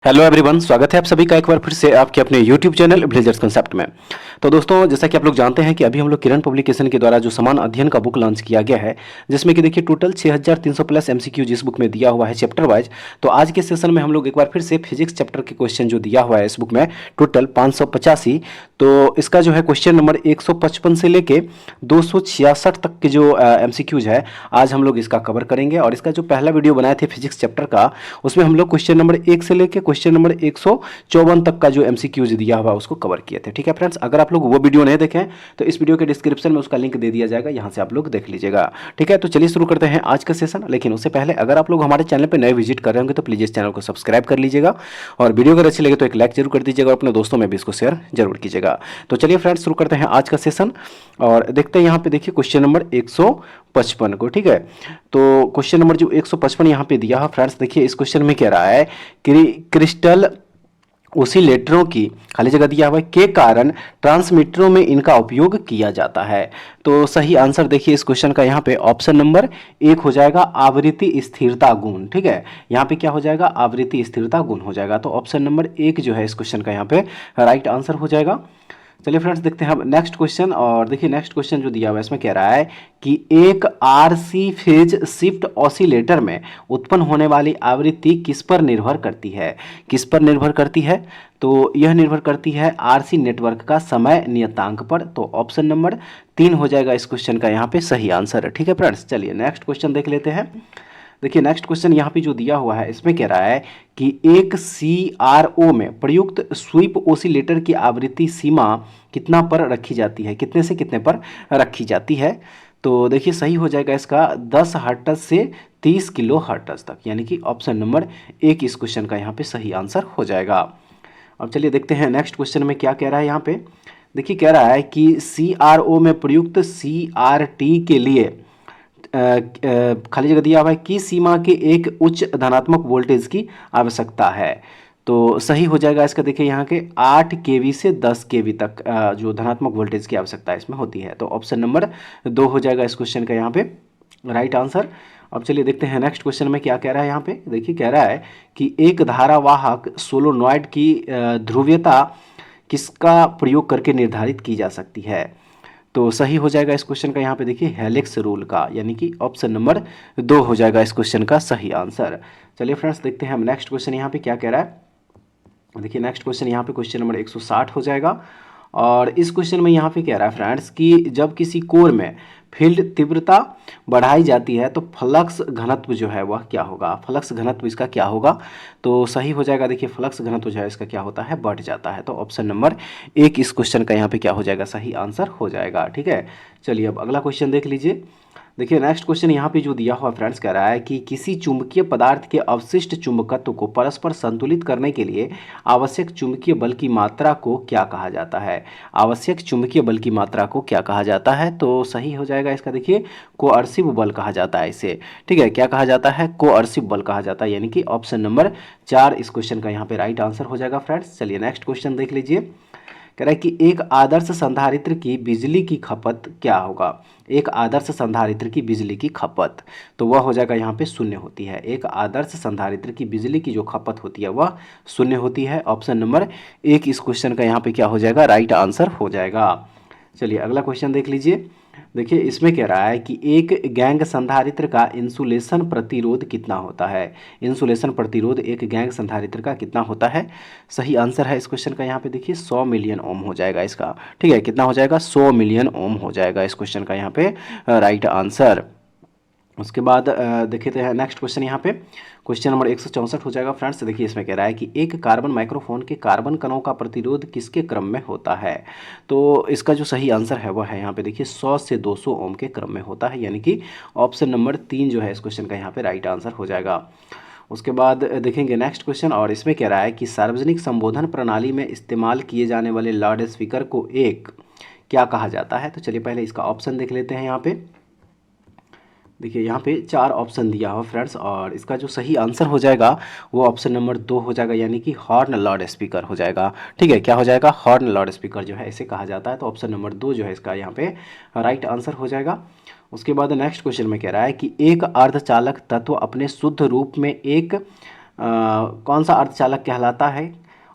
Hello everyone, स्वागत है आप सभी का एक बार फिर से आपके अपने यूट्यूब चैनल विलेजर्स कंसेप्ट में। तो दोस्तों, जैसा कि आप लोग जानते हैं कि अभी हम लोग किरण पब्लिकेशन के द्वारा जो समान अध्ययन का बुक लॉन्च किया गया है, जिसमें कि देखिए टोटल 6300 प्लस एमसीक्यू जिस बुक में दिया हुआ है चैप्टर वाइज। तो आज के सेशन में हम लोग एक बार फिर से फिजिक्स चैप्टर के क्वेश्चन जो दिया हुआ है इस बुक में टोटल 585। तो इसका जो है क्वेश्चन नंबर 155 से लेके 266 तक के जो एमसीक्यूज है, आज हम लोग इसका कवर करेंगे। और इसका जो पहला वीडियो बनाए थे फिजिक्स चैप्टर का, उसमें हम लोग क्वेश्चन नंबर 1 से लेके क्वेश्चन नंबर 154 तक का जो एमसीक्यूज दिया हुआ उसको कवर किए थे। ठीक है फ्रेंड्स, अगर आप लोग वो वीडियो नहीं देखें तो इस वीडियो के डिस्क्रिप्शन में उसका लिंक दे दिया जाएगा, यहाँ से आप लोग देख लीजिएगा। ठीक है, तो चलिए शुरू करते हैं आज का सेशन। लेकिन उससे पहले अगर आप लोग हमारे चैनल पर नए विजिट कर रहे होंगे तो प्लीज़ इस चैनल को सब्सक्राइब कर लीजिएगा, और वीडियो अगर अच्छी लगे तो एक लाइक जरूर कर दीजिएगा, और अपने दोस्तों में भी इसको शेयर जरूर कीजिएगा। तो चलिए फ्रेंड्स, शुरू करते हैं आज का सेशन और देखते हैं यहाँ पे देखिए क्वेश्चन नंबर 155 को। ठीक है, तो क्वेश्चन नंबर जो 155 यहाँ पे दिया है फ्रेंड्स, देखिए इस क्वेश्चन में कह रहा है कि क्रिस्टल ओसिलेटरों की खाली जगह दिया हुआ है के कारण ट्रांसमीटरों में इनका उपयोग किया जाता है। तो सही आंसर देखिए इस क्वेश्चन का यहाँ पे ऑप्शन नंबर 1 हो जाएगा, आवृत्ति स्थिरता गुण। ठीक है, यहाँ पे क्या हो जाएगा, आवृत्ति स्थिरता गुण हो जाएगा। तो ऑप्शन नंबर 1 जो है इस क्वेश्चन का यहाँ पे राइट आंसर हो जाएगा। चलिए फ्रेंड्स, देखते हैं अब नेक्स्ट क्वेश्चन। और देखिए नेक्स्ट क्वेश्चन जो दिया हुआ है इसमें कह रहा है कि एक आरसी फेज शिफ्ट ऑसिलेटर में उत्पन्न होने वाली आवृत्ति किस पर निर्भर करती है। किस पर निर्भर करती है, तो यह निर्भर करती है आरसी नेटवर्क का समय नियतांक पर। तो ऑप्शन नंबर 3 हो जाएगा इस क्वेश्चन का यहाँ पे सही आंसर। ठीक है फ्रेंड्स, चलिए नेक्स्ट क्वेश्चन देख लेते हैं। देखिए नेक्स्ट क्वेश्चन यहाँ पे जो दिया हुआ है इसमें कह रहा है कि एक CRO में प्रयुक्त स्वीप ओसिलेटर की आवृत्ति सीमा कितना पर रखी जाती है, कितने से कितने पर रखी जाती है। तो देखिए सही हो जाएगा इसका 10 हर्ट्ज से 30 किलो हर्ट्ज तक, यानी कि ऑप्शन नंबर 1 इस क्वेश्चन का यहाँ पे सही आंसर हो जाएगा। अब चलिए देखते हैं नेक्स्ट क्वेश्चन में क्या कह रहा है यहाँ पे। देखिए कह रहा है कि CRO में प्रयुक्त CRT के लिए खाली जगह दिया हुआ है कि सीमा के एक उच्च धनात्मक वोल्टेज की आवश्यकता है। तो सही हो जाएगा इसका, देखिए यहाँ के 8 केवी से 10 केवी तक जो धनात्मक वोल्टेज की आवश्यकता इसमें होती है। तो ऑप्शन नंबर 2 हो जाएगा इस क्वेश्चन का यहाँ पे राइट आंसर। अब चलिए देखते हैं नेक्स्ट क्वेश्चन में क्या कह रहा है यहाँ पे। देखिए कह रहा है कि एक धारावाहक सोलोनॉइड की ध्रुवीयता किसका प्रयोग करके निर्धारित की जा सकती है। तो सही हो जाएगा इस क्वेश्चन का यहाँ पे देखिए हेलिक्स रूल का, यानी कि ऑप्शन नंबर 2 हो जाएगा इस क्वेश्चन का सही आंसर। चलिए फ्रेंड्स, देखते हैं हम नेक्स्ट क्वेश्चन यहाँ पे क्या कह रहा है। देखिए नेक्स्ट क्वेश्चन यहाँ पे क्वेश्चन नंबर 160 हो जाएगा। और इस क्वेश्चन में यहाँ पे कह रहा है फ्रेंड्स कि जब किसी कोर में फील्ड तीव्रता बढ़ाई जाती है तो फ्लक्स घनत्व जो है वह क्या होगा, फ्लक्स घनत्व इसका क्या होगा। तो सही हो जाएगा, देखिए फ्लक्स घनत्व जो है इसका क्या होता है, बढ़ जाता है। तो ऑप्शन नंबर 1 इस क्वेश्चन का यहाँ पे क्या हो जाएगा, सही आंसर हो जाएगा। ठीक है, चलिए अब अगला क्वेश्चन देख लीजिए। देखिए नेक्स्ट क्वेश्चन यहाँ पे जो दिया हुआ फ्रेंड्स कह रहा है कि किसी चुंबकीय पदार्थ के अवशिष्ट चुंबकत्व को परस्पर संतुलित करने के लिए आवश्यक चुंबकीय बल की मात्रा को क्या कहा जाता है। आवश्यक चुंबकीय बल की मात्रा को क्या कहा जाता है। तो सही हो जाएगा इसका, देखिए कोअर्सिव बल कहा जाता है इसे। ठीक है, क्या कहा जाता है, कोअर्सिव बल कहा जाता है, यानी कि ऑप्शन नंबर 4 इस क्वेश्चन का यहाँ पे राइट आंसर हो जाएगा फ्रेंड्स। चलिए नेक्स्ट क्वेश्चन देख लीजिए। कह रहा है कि एक आदर्श संधारित्र की बिजली की खपत क्या होगा। एक आदर्श संधारित्र की बिजली की खपत, तो वह हो जाएगा यहाँ पे शून्य होती है। एक आदर्श संधारित्र की बिजली की जो खपत होती है वह शून्य होती है। ऑप्शन नंबर 1 इस क्वेश्चन का यहाँ पे क्या हो जाएगा, राइट आंसर हो जाएगा। चलिए अगला क्वेश्चन देख लीजिए। देखिए इसमें कह रहा है कि एक गैंग संधारित्र का इंसुलेशन प्रतिरोध कितना होता है। इंसुलेशन प्रतिरोध एक गैंग संधारित्र का कितना होता है। सही आंसर है इस क्वेश्चन का यहाँ पे देखिए 100 मिलियन ओम हो जाएगा इसका। ठीक है, कितना हो जाएगा, 100 मिलियन ओम हो जाएगा इस क्वेश्चन का यहाँ पे राइट आंसर। उसके बाद देखते हैं नेक्स्ट क्वेश्चन यहाँ पे क्वेश्चन नंबर 164 हो जाएगा फ्रेंड्स। देखिए इसमें कह रहा है कि एक कार्बन माइक्रोफोन के कार्बन कणों का प्रतिरोध किसके क्रम में होता है। तो इसका जो सही आंसर है वह है यहाँ पे देखिए 100 से 200 ओम के क्रम में होता है, यानी कि ऑप्शन नंबर 3 जो है इस क्वेश्चन का यहाँ पे राइट आंसर हो जाएगा। उसके बाद देखेंगे नेक्स्ट क्वेश्चन, और इसमें कह रहा है कि सार्वजनिक संबोधन प्रणाली में इस्तेमाल किए जाने वाले लाउड स्पीकर को एक क्या कहा जाता है। तो चलिए पहले इसका ऑप्शन देख लेते हैं यहाँ पे। देखिए यहाँ पे 4 ऑप्शन दिया हुआ फ्रेंड्स, और इसका जो सही आंसर हो जाएगा वो ऑप्शन नंबर 2 हो जाएगा, यानी कि हॉर्न लाउड स्पीकर हो जाएगा। ठीक है, क्या हो जाएगा, हॉर्न लाउड स्पीकर जो है इसे कहा जाता है। तो ऑप्शन नंबर 2 जो है इसका यहाँ पे राइट आंसर हो जाएगा। उसके बाद नेक्स्ट क्वेश्चन में कह रहा है कि एक अर्धचालक तत्व अपने शुद्ध रूप में एक कौन सा अर्धचालक कहलाता है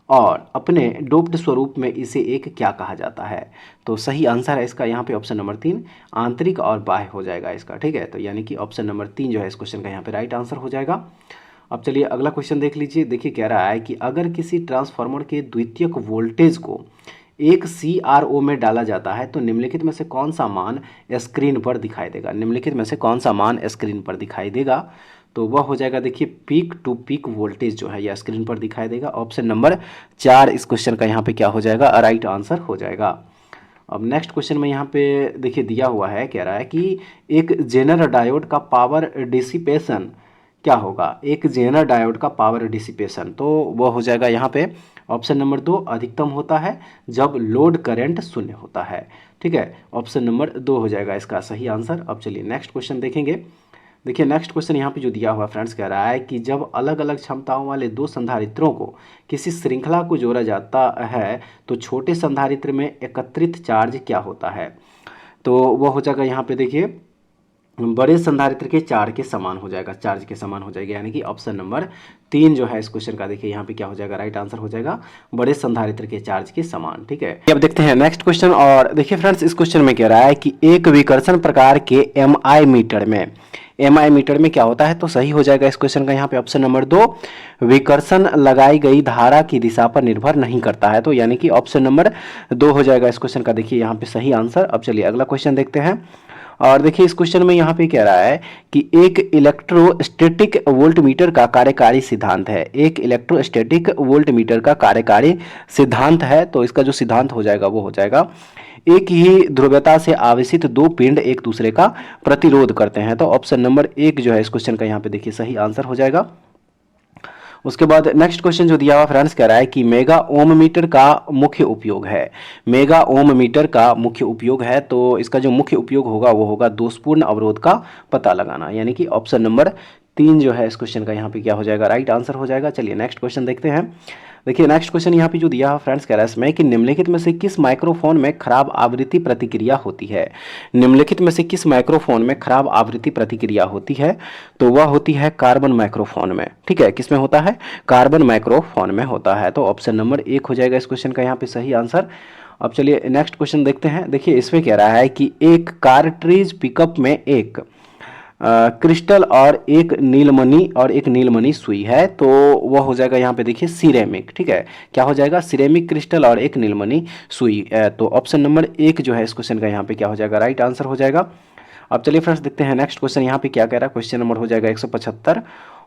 और अपने डोप्ड स्वरूप में इसे एक क्या कहा जाता है। तो सही आंसर है इसका यहाँ पे ऑप्शन नंबर 3 आंतरिक और बाह्य हो जाएगा इसका, ठीक है। तो यानी कि ऑप्शन नंबर 3 जो है इस क्वेश्चन का यहाँ पे राइट आंसर हो जाएगा। अब चलिए अगला क्वेश्चन देख लीजिए। देखिए कह रहा है कि अगर किसी ट्रांसफार्मर के द्वितीयक वोल्टेज को एक CRO में डाला जाता है तो निम्नलिखित में से कौन सा मान स्क्रीन पर दिखाई देगा। निम्नलिखित में से कौन सा मान स्क्रीन पर दिखाई देगा, तो वह हो जाएगा देखिए पीक टू पीक वोल्टेज जो है यह स्क्रीन पर दिखाई देगा। ऑप्शन नंबर 4 इस क्वेश्चन का यहाँ पे क्या हो जाएगा, राइट आंसर हो जाएगा। अब नेक्स्ट क्वेश्चन में यहाँ पे देखिए दिया हुआ है, कह रहा है कि एक जेनर डायोड का पावर डिसिपेशन क्या होगा। एक जेनर डायोड का पावर डिसिपेशन, तो वह हो जाएगा यहाँ पे ऑप्शन नंबर 2 अधिकतम होता है जब लोड करंट शून्य होता है, ठीक है। ऑप्शन नंबर 2 हो जाएगा इसका सही आंसर। अब चलिए नेक्स्ट क्वेश्चन देखेंगे। देखिए नेक्स्ट क्वेश्चन यहाँ पे जो दिया हुआ फ्रेंड्स कह रहा है कि जब अलग अलग क्षमताओं वाले दो संधारित्रों को किसी श्रृंखला को जोड़ा जाता है तो छोटे संधारित्र में एकत्रित चार्ज क्या होता है। तो वो हो जाएगा यहाँ पे देखिए बड़े संधारित्र के चार्ज के समान हो जाएगा, चार्ज के समान हो जाएगा, यानी कि ऑप्शन नंबर 3 जो है इस क्वेश्चन का देखिए यहाँ पे क्या हो जाएगा, राइट आंसर हो जाएगा बड़े संधारित्र के चार्ज के समान, ठीक है। अब देखते हैं नेक्स्ट क्वेश्चन। और देखिए फ्रेंड्स इस क्वेश्चन में कह रहा है कि एक विकर्षण प्रकार के MI मीटर में क्या होता है, तो सही हो जाएगा इस क्वेश्चन का यहाँ पे ऑप्शन नंबर 2 विकर्षण लगाई गई धारा की दिशा पर निर्भर नहीं करता है, तो यानी कि ऑप्शन नंबर 2 हो जाएगा इस क्वेश्चन का देखिए यहाँ पे सही आंसर। अब चलिए अगला क्वेश्चन देखते हैं। और देखिए इस क्वेश्चन में यहाँ पे कह रहा है कि एक इलेक्ट्रोस्टैटिक वोल्टमीटर का कार्यकारी सिद्धांत है। एक इलेक्ट्रोस्टैटिक वोल्टमीटर का कार्यकारी सिद्धांत है, तो इसका जो सिद्धांत हो जाएगा वो हो जाएगा एक ही ध्रुवता से आवेशित दो पिंड एक दूसरे का प्रतिरोध करते हैं, तो ऑप्शन नंबर 1 जो है इस क्वेश्चन का यहाँ पे देखिए सही आंसर हो जाएगा। उसके बाद नेक्स्ट क्वेश्चन जो दिया हुआ फ्रेंड्स कह रहा है कि मेगा ओम मीटर का मुख्य उपयोग है। मेगा ओम मीटर का मुख्य उपयोग है, तो इसका जो मुख्य उपयोग होगा वो होगा दोषपूर्ण अवरोध का पता लगाना, यानी कि ऑप्शन नंबर 3 जो है इस क्वेश्चन का यहाँ पे क्या हो जाएगा, राइट आंसर हो जाएगा। चलिए नेक्स्ट क्वेश्चन देखते हैं। देखिए नेक्स्ट क्वेश्चन यहाँ पे जो दिया है फ्रेंड्स कह रहा है इसमें कि निम्नलिखित में से किस माइक्रोफोन में खराब आवृत्ति प्रतिक्रिया होती है। निम्नलिखित में से किस माइक्रोफोन में खराब आवृत्ति प्रतिक्रिया होती है, तो वह होती है कार्बन माइक्रोफोन में, ठीक है। किसमें होता है, कार्बन माइक्रोफोन में होता है, तो ऑप्शन नंबर 1 हो जाएगा इस क्वेश्चन का यहाँ पे सही आंसर। अब चलिए नेक्स्ट क्वेश्चन देखते हैं। देखिए इसमें कह रहा है कि एक कार्ट्रिज पिकअप में एक क्रिस्टल और एक नीलमणि सुई है, तो वह हो जाएगा यहाँ पे देखिए सिरेमिक, ठीक है। क्या हो जाएगा, सिरेमिक क्रिस्टल और एक नीलमणि सुई, तो ऑप्शन नंबर 1 जो है इस क्वेश्चन का यहाँ पे क्या हो जाएगा, राइट आंसर हो जाएगा। अब चलिए फ्रेंड्स देखते हैं नेक्स्ट क्वेश्चन यहाँ पे क्या कह रहा है। क्वेश्चन नंबर हो जाएगा 175।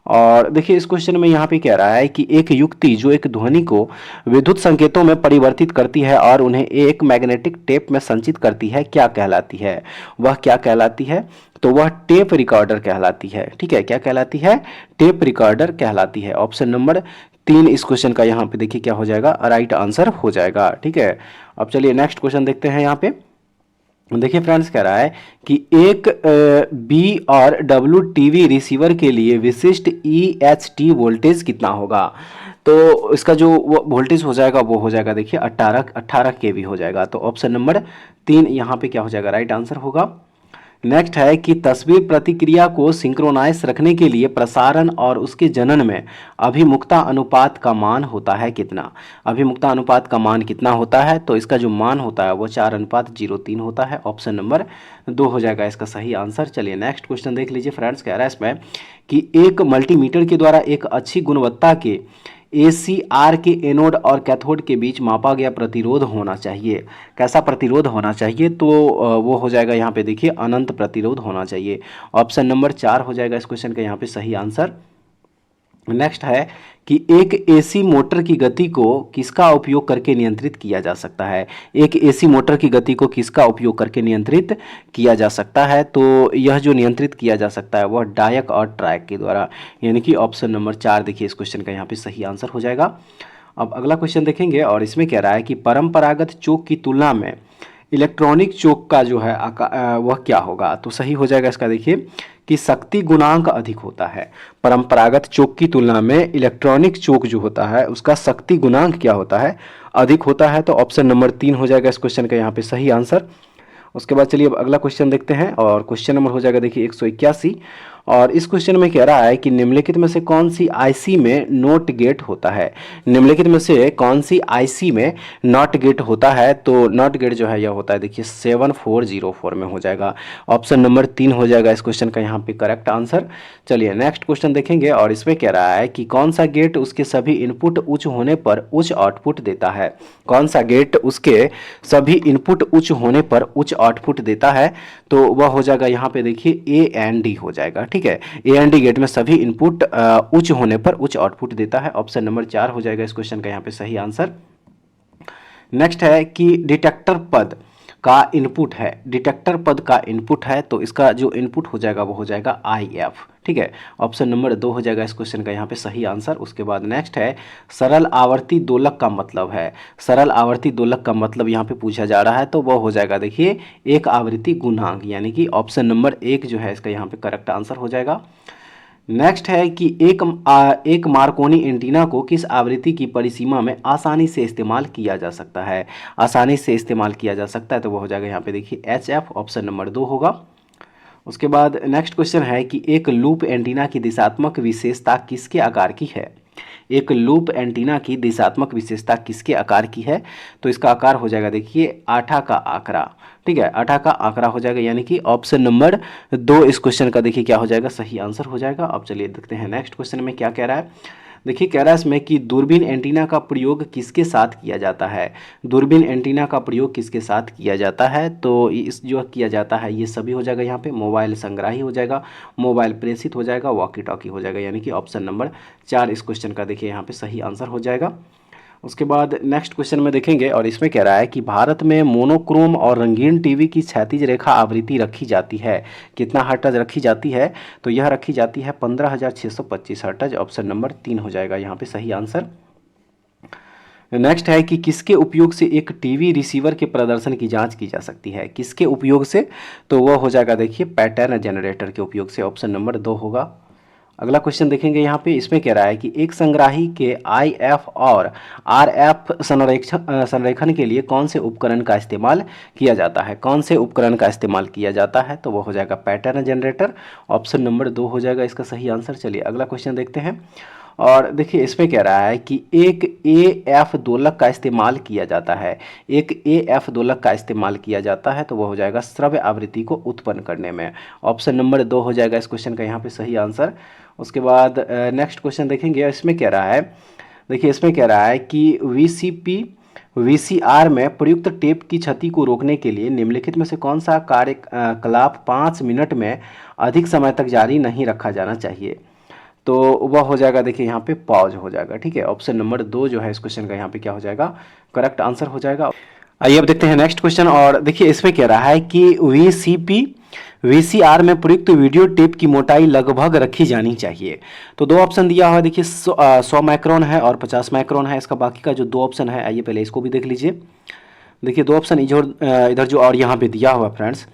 और देखिए इस क्वेश्चन में यहाँ पे कह रहा है कि एक युक्ति जो एक ध्वनि को विद्युत संकेतों में परिवर्तित करती है और उन्हें एक मैग्नेटिक टेप में संचित करती है, क्या कहलाती है। वह क्या कहलाती है, तो वह टेप रिकॉर्डर कहलाती है, ठीक है। क्या कहलाती है, टेप रिकॉर्डर कहलाती है। ऑप्शन नंबर 3 इस क्वेश्चन का यहाँ पे देखिए क्या हो जाएगा, राइट आंसर हो जाएगा, ठीक है। अब चलिए नेक्स्ट क्वेश्चन देखते हैं। यहाँ पे देखिए फ्रेंड्स कह रहा है कि एक बी और डब्ल्यू टीवी रिसीवर के लिए विशिष्ट EHT वोल्टेज कितना होगा, तो इसका जो वोल्टेज हो जाएगा वो हो जाएगा देखिए 18 kV हो जाएगा, तो ऑप्शन नंबर 3 यहाँ पे क्या हो जाएगा, राइट आंसर होगा। नेक्स्ट है कि तस्वीर प्रतिक्रिया को सिंक्रोनाइज रखने के लिए प्रसारण और उसके जनन में अभिमुखता अनुपात का मान होता है कितना। अभिमुखता अनुपात का मान कितना होता है, तो इसका जो मान होता है वो 4:03 होता है। ऑप्शन नंबर 2 हो जाएगा इसका सही आंसर। चलिए नेक्स्ट क्वेश्चन देख लीजिए फ्रेंड्स। कह रहा है इसमें कि एक मल्टीमीटर के द्वारा एक अच्छी गुणवत्ता के ACR के एनोड और कैथोड के बीच मापा गया प्रतिरोध होना चाहिए। कैसा प्रतिरोध होना चाहिए, तो वो हो जाएगा यहाँ पे देखिए अनंत प्रतिरोध होना चाहिए। ऑप्शन नंबर 4 हो जाएगा इस क्वेश्चन का यहाँ पे सही आंसर। नेक्स्ट है कि एक AC मोटर की गति को किसका उपयोग करके नियंत्रित किया जा सकता है। एक AC मोटर की गति को किसका उपयोग करके नियंत्रित किया जा सकता है, तो यह जो नियंत्रित किया जा सकता है वह डायक और ट्रैक के द्वारा, यानी कि ऑप्शन नंबर 4 देखिए इस क्वेश्चन का यहाँ पे सही आंसर हो जाएगा। अब अगला क्वेश्चन देखेंगे और इसमें कह रहा है कि परंपरागत चोक की तुलना में इलेक्ट्रॉनिक चोक का जो है वह क्या होगा, तो सही हो जाएगा इसका देखिए कि शक्ति गुणांक अधिक होता है। परंपरागत चोक की तुलना में इलेक्ट्रॉनिक चोक जो होता है उसका शक्ति गुणांक क्या होता है, अधिक होता है, तो ऑप्शन नंबर 3 हो जाएगा इस क्वेश्चन का यहाँ पे सही आंसर। उसके बाद चलिए अब अगला क्वेश्चन देखते हैं और क्वेश्चन नंबर हो जाएगा देखिए 181। और इस क्वेश्चन में कह रहा है कि निम्नलिखित में से कौन सी आईसी में नॉट गेट होता है। निम्नलिखित में से कौन सी आईसी में नॉट गेट होता है, तो नॉट गेट जो है यह होता है देखिए 7404 में हो जाएगा। ऑप्शन नंबर 3 हो जाएगा इस क्वेश्चन का यहाँ पे करेक्ट आंसर। चलिए नेक्स्ट क्वेश्चन देखेंगे और इसमें कह रहा है कि कौन सा गेट उसके सभी इनपुट उच्च होने पर उच्च आउटपुट देता है। कौन सा गेट उसके सभी इनपुट उच्च होने पर उच्च आउटपुट देता है, तो वह हो जाएगा यहाँ पे देखिए ए एंड डी हो जाएगा। ठीक है, ए एंड डी गेट में सभी इनपुट उच्च होने पर उच्च आउटपुट देता है। ऑप्शन नंबर 4 हो जाएगा इस क्वेश्चन का यहाँ पे सही आंसर। नेक्स्ट है कि डिटेक्टर पद का इनपुट है, डिटेक्टर पद का इनपुट है, तो इसका जो इनपुट हो जाएगा वो हो जाएगा आई एफ। ठीक है, ऑप्शन नंबर 2 हो जाएगा इस क्वेश्चन का यहाँ पे सही आंसर। उसके बाद नेक्स्ट है सरल आवर्ती दोलक का मतलब है, सरल आवर्ती दोलक का मतलब यहाँ पे पूछा जा रहा है, तो वो हो जाएगा देखिए एक आवृत्ति गुणांक, यानी कि ऑप्शन नंबर 1 जो है इसका यहाँ पे करेक्ट आंसर हो जाएगा। नेक्स्ट है कि एक मार्कोनी एंटीना को किस आवृत्ति की परिसीमा में आसानी से इस्तेमाल किया जा सकता है, आसानी से इस्तेमाल किया जा सकता है, तो वो हो जाएगा यहाँ पे देखिए एच एफ। ऑप्शन नंबर 2 होगा। उसके बाद नेक्स्ट क्वेश्चन है कि एक लूप एंटीना की दिशात्मक विशेषता किसके आकार की है। एक लूप एंटीना की दिशात्मक विशेषता किसके आकार की है, तो इसका आकार हो जाएगा देखिए आठा का आंकड़ा। ठीक है, आठा का आंकड़ा हो जाएगा, यानी कि ऑप्शन नंबर 2 इस क्वेश्चन का देखिए क्या हो जाएगा सही आंसर हो जाएगा। अब चलिए देखते हैं नेक्स्ट क्वेश्चन में क्या कह रहा है। देखिए कह रहा है इसमें कि दूरबीन एंटीना का प्रयोग किसके साथ किया जाता है। दूरबीन एंटीना का प्रयोग किसके साथ किया जाता है, तो इस जो किया जाता है ये सभी हो जाएगा यहाँ पे मोबाइल संग्राही हो जाएगा, मोबाइल प्रेषित हो जाएगा, वॉकी टॉकी हो जाएगा, यानी कि ऑप्शन नंबर 4 इस क्वेश्चन का देखिए यहाँ पे सही आंसर हो जाएगा। उसके बाद नेक्स्ट क्वेश्चन में देखेंगे और इसमें कह रहा है कि भारत में मोनोक्रोम और रंगीन टीवी की क्षैतिज रेखा आवृत्ति रखी जाती है, कितना हर्ट्ज रखी जाती है, तो यह रखी जाती है 15,625 हर्ट्ज। ऑप्शन नंबर 3 हो जाएगा यहाँ पे सही आंसर। नेक्स्ट है कि किसके उपयोग से एक टीवी रिसीवर के प्रदर्शन की जांच की जा सकती है, किसके उपयोग से, तो वह हो जाएगा देखिए पैटर्न जनरेटर के उपयोग से। ऑप्शन नंबर 2 होगा। अगला क्वेश्चन देखेंगे यहाँ पे, इसमें कह रहा है कि एक संग्राही के आई एफ और आर एफ संरेखन के लिए कौन से उपकरण का इस्तेमाल किया जाता है, कौन से उपकरण का इस्तेमाल किया जाता है, तो वो हो जाएगा पैटर्न जनरेटर। ऑप्शन नंबर 2 हो जाएगा इसका सही आंसर। चलिए अगला क्वेश्चन देखते हैं और देखिए इसमें कह रहा है कि एक ए एफ दोलक का इस्तेमाल किया जाता है, एक ए एफ दोलक का इस्तेमाल किया जाता है, तो वो हो जाएगा श्रव्य आवृत्ति को उत्पन्न करने में। ऑप्शन नंबर 2 हो जाएगा इस क्वेश्चन का यहाँ पे सही आंसर। उसके बाद नेक्स्ट क्वेश्चन देखेंगे, इसमें कह रहा है, देखिए इसमें कह रहा है कि वीसीआर में प्रयुक्त टेप की क्षति को रोकने के लिए निम्नलिखित में से कौन सा कार्यकलाप 5 मिनट में अधिक समय तक जारी नहीं रखा जाना चाहिए, तो वह हो जाएगा देखिए यहाँ पे पॉज हो जाएगा। ठीक है, ऑप्शन नंबर 2 जो है इस क्वेश्चन का यहाँ पे क्या हो जाएगा करेक्ट आंसर हो जाएगा। आइए अब देखते हैं नेक्स्ट क्वेश्चन और देखिए इसमें कह रहा है कि वीसीआर में प्रयुक्त वीडियो टेप की मोटाई लगभग रखी जानी चाहिए, तो 2 ऑप्शन दिया हुआ है देखिए 100 माइक्रोन है और 50 माइक्रोन है। इसका बाकी का जो 2 ऑप्शन है आइए पहले इसको भी देख लीजिए। देखिए 2 ऑप्शन इधर जो और यहाँ पे दिया हुआ फ्रेंड्स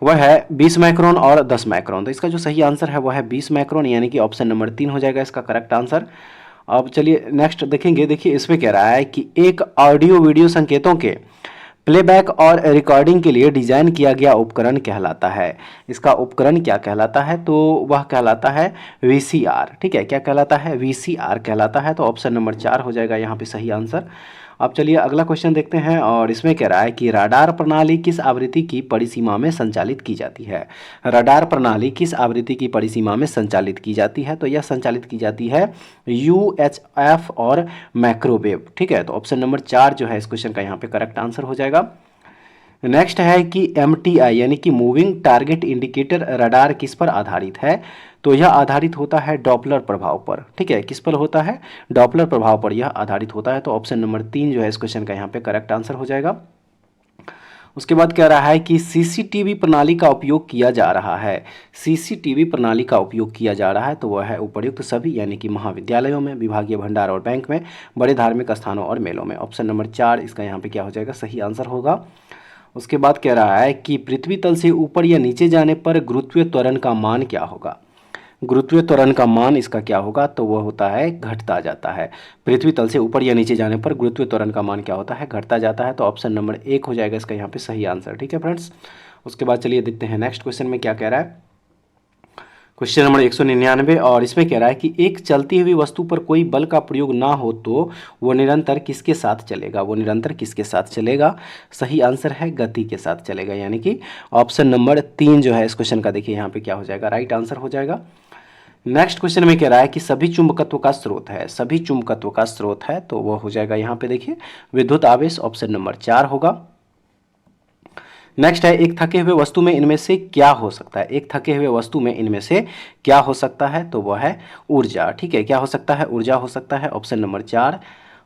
वह है 20 माइक्रोन और 10 माइक्रोन, तो इसका जो सही आंसर है वह है 20 माइक्रोन, यानी कि ऑप्शन नंबर 3 हो जाएगा इसका करेक्ट आंसर। अब चलिए नेक्स्ट देखेंगे। देखिए इसमें कह रहा है कि एक ऑडियो वीडियो संकेतों के प्लेबैक और रिकॉर्डिंग के लिए डिजाइन किया गया उपकरण कहलाता है, इसका उपकरण क्या कहलाता है, तो वह कहलाता है वीसीआर। ठीक है, क्या कहलाता है, वीसीआर कहलाता है, तो ऑप्शन नंबर 4 हो जाएगा यहाँ पे सही आंसर। अब चलिए अगला क्वेश्चन देखते हैं और इसमें कह रहा है कि रडार प्रणाली किस आवृत्ति की परिसीमा में संचालित की जाती है। रडार प्रणाली किस आवृत्ति की परिसीमा में संचालित की जाती है, तो यह संचालित की जाती है यूएचएफ और माइक्रोवेव। ठीक है, तो ऑप्शन नंबर 4 जो है इस क्वेश्चन का यहाँ पे करेक्ट आंसर हो जाएगा। नेक्स्ट है कि एमटीआई यानी कि मूविंग टारगेट इंडिकेटर रडार किस पर आधारित है, तो यह आधारित होता है डॉपलर प्रभाव पर। ठीक है, किस पर होता है, डॉपलर प्रभाव पर यह आधारित होता है, तो ऑप्शन नंबर 3 जो है इस क्वेश्चन का यहाँ पे करेक्ट आंसर हो जाएगा। उसके बाद कह रहा है कि सीसीटीवी प्रणाली का उपयोग किया जा रहा है, सीसीटीवी प्रणाली का उपयोग किया जा रहा है, तो वह है उपर्युक्त सभी यानी कि महाविद्यालयों में, विभागीय भंडार और बैंक में, बड़े धार्मिक स्थानों और मेलों में। ऑप्शन नंबर 4 इसका यहाँ पे क्या हो जाएगा सही आंसर होगा। उसके बाद कह रहा है कि पृथ्वी तल से ऊपर या नीचे जाने पर गुरुत्वीय त्वरण का मान क्या होगा, गुरुत्वीय त्वरण का मान इसका क्या होगा, तो वह होता है घटता जाता है। पृथ्वी तल से ऊपर या नीचे जाने पर गुरुत्वीय त्वरण का मान क्या होता है, घटता जाता है, तो ऑप्शन नंबर 1 हो जाएगा इसका यहाँ पे सही आंसर। ठीक है फ्रेंड्स, उसके बाद चलिए देखते हैं नेक्स्ट क्वेश्चन में क्या कह रहा है। क्वेश्चन नंबर 199 और इसमें कह रहा है कि एक चलती हुई वस्तु पर कोई बल का प्रयोग ना हो तो वो निरंतर किसके साथ चलेगा, वो निरंतर किसके साथ चलेगा। सही आंसर है गति के साथ चलेगा, यानी कि ऑप्शन नंबर 3 जो है इस क्वेश्चन का देखिए यहाँ पे क्या हो जाएगा, राइट आंसर हो जाएगा। नेक्स्ट क्वेश्चन में कह रहा है कि सभी चुंबकत्व का स्रोत है, सभी चुंबकत्व का स्रोत है तो वो हो जाएगा यहाँ पे देखिए विद्युत आवेश, ऑप्शन नंबर 4 होगा। नेक्स्ट है एक थके हुए वस्तु में इनमें से क्या हो सकता है, एक थके हुए वस्तु में इनमें से क्या हो सकता है, तो वह है ऊर्जा। ठीक है, क्या हो सकता है, ऊर्जा हो सकता है, ऑप्शन नंबर 4।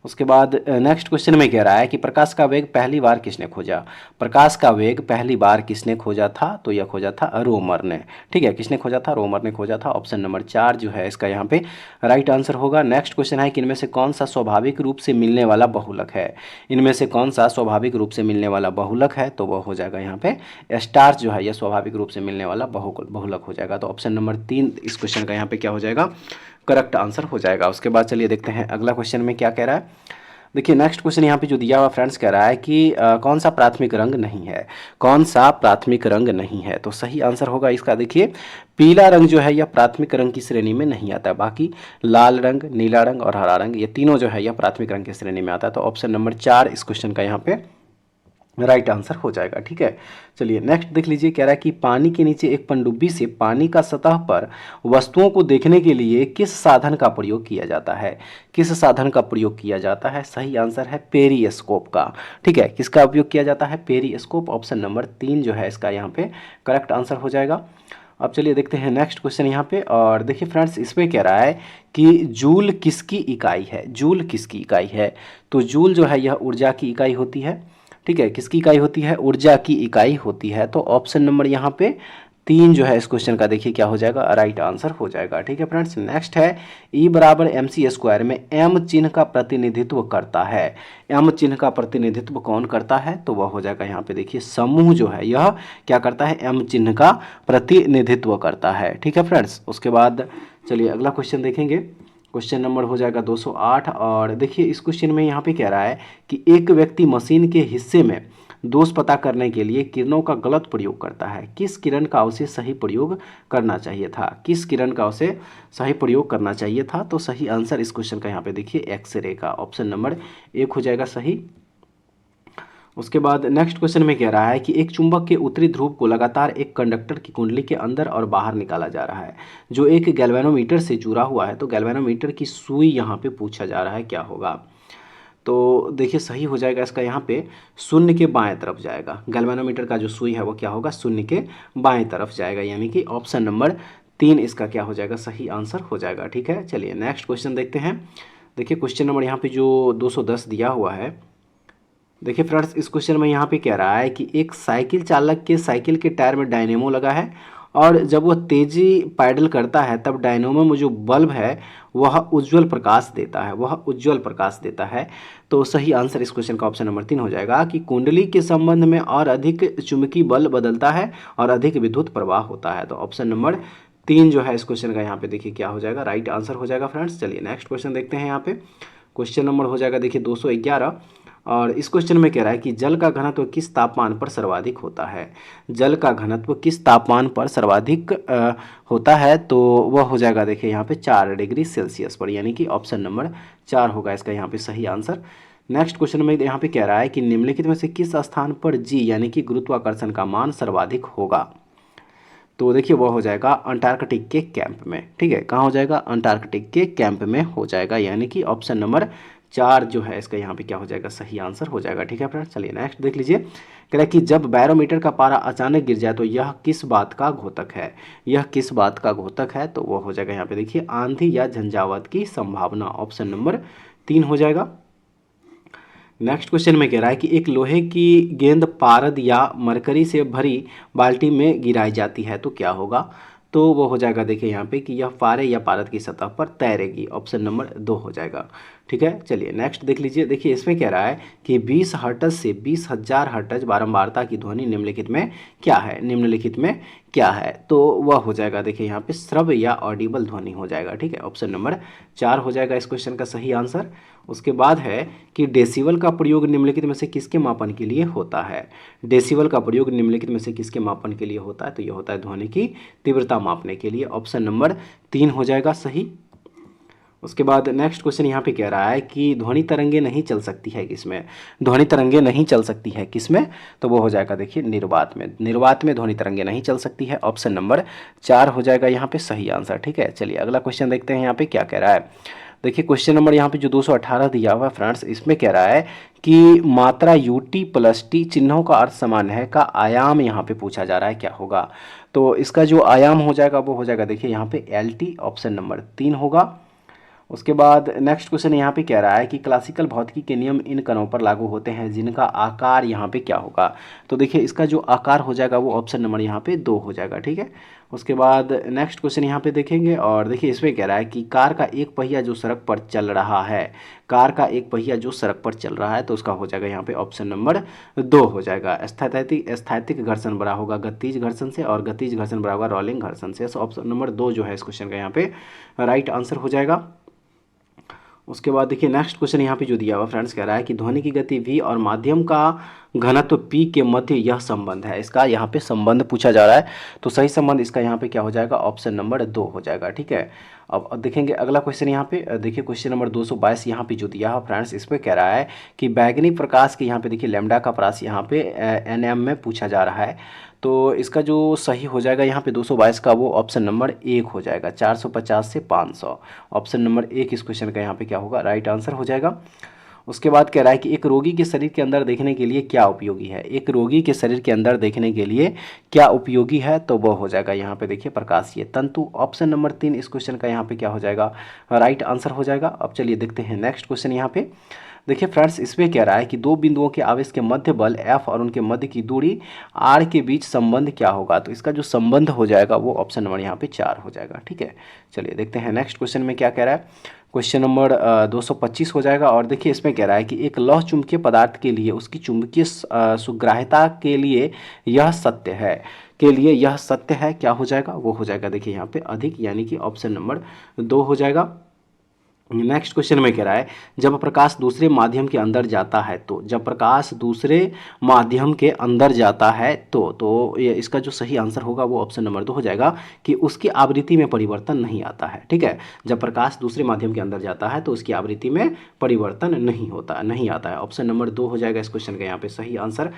उसके बाद नेक्स्ट क्वेश्चन में कह रहा है कि प्रकाश का वेग पहली बार किसने खोजा, प्रकाश का वेग पहली बार किसने खोजा था, तो यह खोजा था रोमर ने। ठीक है, किसने खोजा था, रोमर ने खोजा था, ऑप्शन नंबर 4 जो है इसका यहाँ पे राइट आंसर होगा। नेक्स्ट क्वेश्चन है कि इनमें से कौन सा स्वाभाविक रूप से मिलने वाला बहुलक है, इनमें से कौन सा स्वाभाविक रूप से मिलने वाला बहुलक है, तो वह हो जाएगा यहाँ पे स्टार्च जो है यह स्वाभाविक रूप से मिलने वाला बहुलक हो जाएगा। तो ऑप्शन नंबर 3 इस क्वेश्चन का यहाँ पे क्या हो जाएगा, करेक्ट आंसर हो जाएगा। उसके बाद चलिए देखते हैं अगला क्वेश्चन में क्या कह रहा है। देखिए नेक्स्ट क्वेश्चन यहाँ पे जो दिया हुआ फ्रेंड्स कह रहा है कि कौन सा प्राथमिक रंग नहीं है, कौन सा प्राथमिक रंग नहीं है, तो सही आंसर होगा इसका देखिए पीला रंग जो है यह प्राथमिक रंग की श्रेणी में नहीं आता है, बाकी लाल रंग, नीला रंग और हरा रंग ये तीनों जो है यह प्राथमिक रंग की श्रेणी में आता है। तो ऑप्शन नंबर 4 इस क्वेश्चन का यहाँ पे राइट आंसर हो जाएगा। ठीक है, चलिए नेक्स्ट देख लीजिए, कह रहा है कि पानी के नीचे एक पनडुब्बी से पानी का सतह पर वस्तुओं को देखने के लिए किस साधन का प्रयोग किया जाता है, किस साधन का प्रयोग किया जाता है, सही आंसर है पेरिस्कोप का। ठीक है, किसका उपयोग किया जाता है, पेरिस्कोप, ऑप्शन नंबर 3 जो है इसका यहाँ पे करेक्ट आंसर हो जाएगा। अब चलिए देखते हैं नेक्स्ट क्वेश्चन यहाँ पे, और देखिए फ्रेंड्स इसमें कह रहा है कि जूल किसकी इकाई है, जूल किसकी इकाई है, तो जूल जो है यह ऊर्जा की इकाई होती है। ठीक है, किसकी इकाई होती है, ऊर्जा की इकाई होती है। तो ऑप्शन नंबर यहाँ पे 3 जो है इस क्वेश्चन का देखिए क्या हो जाएगा, राइट आंसर हो जाएगा। ठीक है फ्रेंड्स, नेक्स्ट है E बराबर mc² में m चिन्ह का प्रतिनिधित्व करता है, m चिन्ह का प्रतिनिधित्व कौन करता है, तो वह हो जाएगा यहाँ पे देखिए समूह जो है यह क्या करता है, m चिन्ह का प्रतिनिधित्व करता है। ठीक है फ्रेंड्स, उसके बाद चलिए अगला क्वेश्चन देखेंगे। क्वेश्चन नंबर हो जाएगा 208 और देखिए इस क्वेश्चन में यहाँ पे कह रहा है कि एक व्यक्ति मशीन के हिस्से में दोष पता करने के लिए किरणों का गलत प्रयोग करता है, किस किरण का उसे सही प्रयोग करना चाहिए था, किस किरण का उसे सही प्रयोग करना चाहिए था, तो सही आंसर इस क्वेश्चन का यहाँ पे देखिए एक्सरे का, ऑप्शन नंबर 1 हो जाएगा सही। उसके बाद नेक्स्ट क्वेश्चन में कह रहा है कि एक चुंबक के उत्तरी ध्रुव को लगातार एक कंडक्टर की कुंडली के अंदर और बाहर निकाला जा रहा है जो एक गैल्वेनोमीटर से जुड़ा हुआ है, तो गैल्वेनोमीटर की सुई यहाँ पे पूछा जा रहा है क्या होगा, तो देखिए सही हो जाएगा इसका यहाँ पे शून्य के बाएं तरफ जाएगा, गैल्वेनोमीटर का जो सुई है वो क्या होगा, शून्य के बाएं तरफ जाएगा, यानी कि ऑप्शन नंबर 3 इसका क्या हो जाएगा, सही आंसर हो जाएगा। ठीक है, चलिए नेक्स्ट क्वेश्चन देखते हैं। देखिए क्वेश्चन नंबर यहाँ पे जो 210 दिया हुआ है, देखिए फ्रेंड्स इस क्वेश्चन में यहाँ पे कह रहा है कि एक साइकिल चालक के साइकिल के टायर में डायनेमो लगा है और जब वह तेजी पैडल करता है तब डायनेमो में जो बल्ब है वह उज्जवल प्रकाश देता है, वह उज्जवल प्रकाश देता है। तो सही आंसर इस क्वेश्चन का ऑप्शन नंबर 3 हो जाएगा कि कुंडली के संबंध में और अधिक चुंबकीय बल बदलता है और अधिक विद्युत प्रवाह होता है। तो ऑप्शन नंबर 3 जो है इस क्वेश्चन का यहाँ पे देखिए क्या हो जाएगा, राइट आंसर हो जाएगा फ्रेंड्स। चलिए नेक्स्ट क्वेश्चन देखते हैं। यहाँ पे क्वेश्चन नंबर हो जाएगा देखिए 211 और इस क्वेश्चन में कह रहा है कि जल का घनत्व किस तापमान पर सर्वाधिक होता है, जल का घनत्व किस तापमान पर सर्वाधिक होता है, तो वह हो जाएगा देखिए यहाँ पे 4 डिग्री सेल्सियस पर, यानी कि ऑप्शन नंबर 4 होगा इसका यहाँ पे सही आंसर। नेक्स्ट क्वेश्चन में यहाँ पे कह रहा है कि निम्नलिखित में से किस स्थान पर जी यानी कि गुरुत्वाकर्षण का मान सर्वाधिक होगा, तो देखिए वह हो जाएगा अंटार्कटिक के कैंप में। ठीक है, कहाँ हो जाएगा, अंटार्कटिक के कैंप में हो जाएगा, यानी कि ऑप्शन नंबर 4 जो है इसका यहाँ पे क्या हो जाएगा, सही आंसर हो जाएगा। ठीक है फ्रेंड्स, चलिए नेक्स्ट देख लीजिए। कह रहा है कि जब बैरोमीटर का पारा अचानक गिर जाए तो यह किस बात का घोतक है, यह किस बात का घोतक है, तो वह हो जाएगा यहाँ पे देखिए आंधी या झंझावात की संभावना, ऑप्शन नंबर 3 हो जाएगा। नेक्स्ट क्वेश्चन में कह रहा है कि एक लोहे की गेंद पारद या मरकरी से भरी बाल्टी में गिराई जाती है तो क्या होगा, तो वो हो जाएगा देखिए यहाँ पे कि यह पारे या पारद की सतह पर तैरेगी, ऑप्शन नंबर 2 हो जाएगा। ठीक है, चलिए नेक्स्ट देख लीजिए। देखिए इसमें कह रहा है कि 20 हर्ट्ज से 20,000 हर्ट्ज बारंबारता की ध्वनि निम्नलिखित में क्या है, निम्नलिखित में क्या है, तो वह हो जाएगा देखिए यहाँ पे श्रव्य या ऑडिबल ध्वनि हो जाएगा। ठीक है, ऑप्शन नंबर 4 हो जाएगा इस क्वेश्चन का सही आंसर। उसके बाद है कि डेसिबल का प्रयोग निम्नलिखित में से किसके मापन के लिए होता है, डेसिबल का प्रयोग निम्नलिखित में से किसके मापन के लिए होता है, तो यह होता है ध्वनि की तीव्रता मापने के लिए। ऑप्शन नंबर 3 हो जाएगा सही। उसके बाद नेक्स्ट क्वेश्चन यहाँ पे कह रहा है कि ध्वनि तरंगे नहीं चल सकती है किसमें, ध्वनि तरंगे नहीं चल सकती है किसमें, तो वो हो जाएगा देखिए निर्वात में, निर्वात में ध्वनि तरंगे नहीं चल सकती है। ऑप्शन नंबर 4 हो जाएगा यहाँ पे सही आंसर। ठीक है, चलिए अगला क्वेश्चन देखते हैं यहाँ पे क्या कह रहा है। देखिए क्वेश्चन नंबर यहाँ पे जो 218 दिया हुआ है फ्रेंड्स, इसमें कह रहा है कि मात्रा UT प्लस T चिन्हों का अर्थ समान है का आयाम यहाँ पे पूछा जा रहा है, क्या होगा, तो इसका जो आयाम हो जाएगा वो हो जाएगा देखिए यहाँ पे LT, ऑप्शन नंबर 3 होगा। उसके बाद नेक्स्ट क्वेश्चन यहाँ पे कह रहा है कि क्लासिकल भौतिकी के नियम इन कणों पर लागू होते हैं जिनका आकार यहाँ पे क्या होगा, तो देखिए इसका जो आकार हो जाएगा वो ऑप्शन नंबर यहाँ पे 2 हो जाएगा। ठीक है, उसके बाद नेक्स्ट क्वेश्चन यहाँ पे देखेंगे और देखिए इसमें कह रहा है कि कार का एक पहिया जो सड़क पर चल रहा है, कार का एक पहिया जो सड़क पर चल रहा है, तो उसका हो जाएगा यहाँ पे ऑप्शन नंबर 2 हो जाएगा। स्थैतिक घर्षण बड़ा होगा गतिज घर्षण से और गतिज घर्षण बड़ा होगा रोलिंग घर्षण से, ऑप्शन नंबर 2 जो है इस क्वेश्चन का यहाँ पे राइट आंसर हो जाएगा। उसके बाद देखिए नेक्स्ट क्वेश्चन यहाँ पे जो दिया हुआ फ्रेंड्स कह रहा है कि ध्वनि की गति v और माध्यम का घनत्व p के मध्य यह संबंध है, इसका यहाँ पे संबंध पूछा जा रहा है, तो सही संबंध इसका यहाँ पे क्या हो जाएगा, ऑप्शन नंबर 2 हो जाएगा। ठीक है, अब देखेंगे अगला क्वेश्चन यहाँ पे। देखिए क्वेश्चन नंबर 222 यहाँ पे जो दिया है फ्रेंड्स, इस पर कह रहा है कि बैगनी प्रकाश के यहाँ पे देखिए लैम्डा का प्रास यहाँ पे nm में पूछा जा रहा है, तो इसका जो सही हो जाएगा यहाँ पे 222 का वो ऑप्शन नंबर 1 हो जाएगा, 450 से 500, ऑप्शन नंबर 1 इस क्वेश्चन का यहाँ पे क्या होगा, राइट आंसर हो जाएगा। उसके बाद कह रहा है कि एक रोगी के शरीर के अंदर देखने के लिए क्या उपयोगी है, एक रोगी के शरीर के अंदर देखने के लिए क्या उपयोगी है, तो वो हो जाएगा यहाँ पे देखिए प्रकाशीय तंतु, ऑप्शन नंबर 3 इस क्वेश्चन का यहाँ पे क्या हो जाएगा, राइट आंसर हो जाएगा। अब चलिए देखते हैं नेक्स्ट क्वेश्चन यहाँ पे। देखिए फ्रेंड्स इसमें कह रहा है कि दो बिंदुओं के आवेश के मध्य बल F और उनके मध्य की दूरी R के बीच संबंध क्या होगा, तो इसका जो संबंध हो जाएगा वो ऑप्शन नंबर यहाँ पे 4 हो जाएगा। ठीक है, चलिए देखते हैं नेक्स्ट क्वेश्चन में क्या कह रहा है। क्वेश्चन नंबर 225 हो जाएगा और देखिए इसमें कह रहा है कि एक लौह चुंबकीय पदार्थ के लिए उसकी चुंबकीय सुग्राह्यता के लिए यह सत्य है, के लिए यह सत्य है, क्या हो जाएगा, वो हो जाएगा देखिए यहाँ पे अधिक, यानी कि ऑप्शन नंबर 2 हो जाएगा। नेक्स्ट क्वेश्चन में कह रहा है जब प्रकाश दूसरे माध्यम के अंदर जाता है, तो जब प्रकाश दूसरे माध्यम के अंदर जाता है तो ये इसका जो सही आंसर होगा वो ऑप्शन नंबर 2 हो जाएगा कि उसकी आवृत्ति में परिवर्तन नहीं आता है। ठीक है, जब प्रकाश दूसरे माध्यम के अंदर जाता है तो उसकी आवृत्ति में परिवर्तन नहीं आता है, ऑप्शन नंबर 2 हो जाएगा इस क्वेश्चन का यहाँ पे सही आंसर।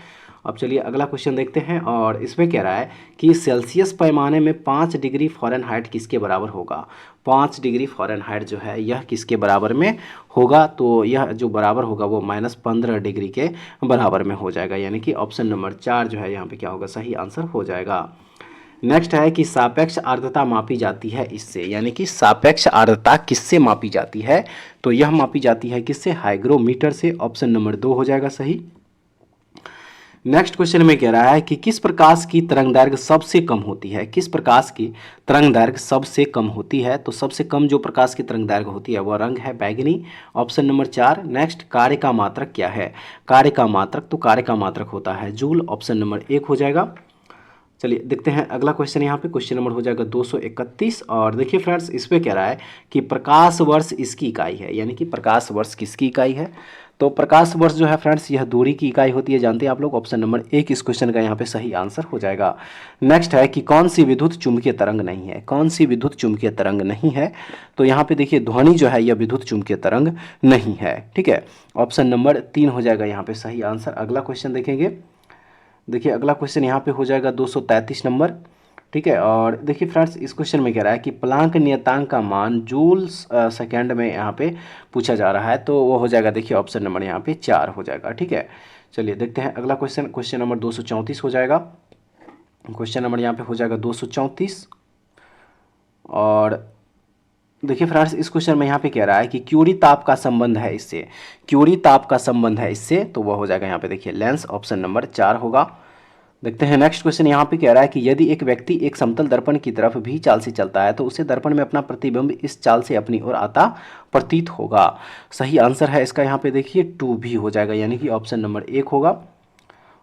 अब चलिए अगला क्वेश्चन देखते हैं और इसमें कह रहा है कि सेल्सियस पैमाने में 5 डिग्री फ़ारेनहाइट किसके बराबर होगा, 5 डिग्री फ़ारेनहाइट जो है यह किसके बराबर में होगा, तो यह जो बराबर होगा वो -15 डिग्री के बराबर में हो जाएगा, यानी कि ऑप्शन नंबर 4 जो है यहाँ पे क्या होगा, सही आंसर हो जाएगा। नेक्स्ट है कि सापेक्ष आर्द्रता मापी जाती है इससे, यानी कि सापेक्ष आर्द्रता किससे मापी जाती है, तो यह मापी जाती है किससे, हाइग्रोमीटर से, ऑप्शन नंबर 2 हो जाएगा सही। नेक्स्ट क्वेश्चन में कह रहा है कि किस प्रकाश की तरंगदैर्घ्य सबसे कम होती है, किस प्रकाश की तरंगदैर्घ्य सबसे कम होती है, तो सबसे कम जो प्रकाश की तरंगदैर्घ्य होती है वह रंग है बैगनी, ऑप्शन नंबर 4। नेक्स्ट कार्य का मात्रक क्या है, कार्य का मात्रक, तो कार्य का मात्रक होता है जूल, ऑप्शन नंबर 1 हो जाएगा। चलिए देखते हैं अगला क्वेश्चन यहाँ पे, क्वेश्चन नंबर हो जाएगा 231 और देखिए फ्रेंड्स इस पे कह रहा है कि प्रकाश वर्ष इसकी इकाई है, यानी कि प्रकाश वर्ष किसकी इकाई है, तो प्रकाश वर्ष जो है फ्रेंड्स यह दूरी की इकाई होती है, जानते हैं आप लोग, ऑप्शन नंबर 1 इस क्वेश्चन का यहाँ पे सही आंसर हो जाएगा। नेक्स्ट है कि कौन सी विद्युत चुंबकीय तरंग नहीं है, कौन सी विद्युत चुंबकीय तरंग नहीं है, तो यहाँ पे देखिए ध्वनि जो है यह विद्युत चुंबकीय तरंग नहीं है। ठीक है, ऑप्शन नंबर 3 हो जाएगा यहाँ पे सही आंसर। अगला क्वेश्चन देखेंगे, देखिए अगला क्वेश्चन यहाँ पे हो जाएगा 233 नंबर। ठीक है, और देखिए फ्रेंड्स इस क्वेश्चन में कह रहा है कि प्लांक नियतांक का मान जूल सेकेंड में यहाँ पे पूछा जा रहा है, तो वो हो जाएगा देखिए ऑप्शन नंबर यहाँ पे 4 हो जाएगा। ठीक है, चलिए देखते हैं अगला क्वेश्चन, क्वेश्चन नंबर 234 हो जाएगा, क्वेश्चन नंबर यहाँ पे हो जाएगा 234 और देखिए फ्रेंड्स इस क्वेश्चन में यहाँ पे कह रहा है कि क्यूरी ताप का संबंध है इससे, क्यूरी ताप का संबंध है इससे, तो वह हो जाएगा यहाँ पे देखिए लेंस, ऑप्शन नंबर 4 होगा। देखते हैं नेक्स्ट क्वेश्चन यहाँ पे कह रहा है कि यदि एक व्यक्ति एक समतल दर्पण की तरफ भी चाल से चलता है तो उसे दर्पण में अपना प्रतिबिंब इस चाल से अपनी ओर आता प्रतीत होगा। सही आंसर है इसका यहाँ पे देखिए 2 भी हो जाएगा, यानी कि ऑप्शन नंबर 1 होगा।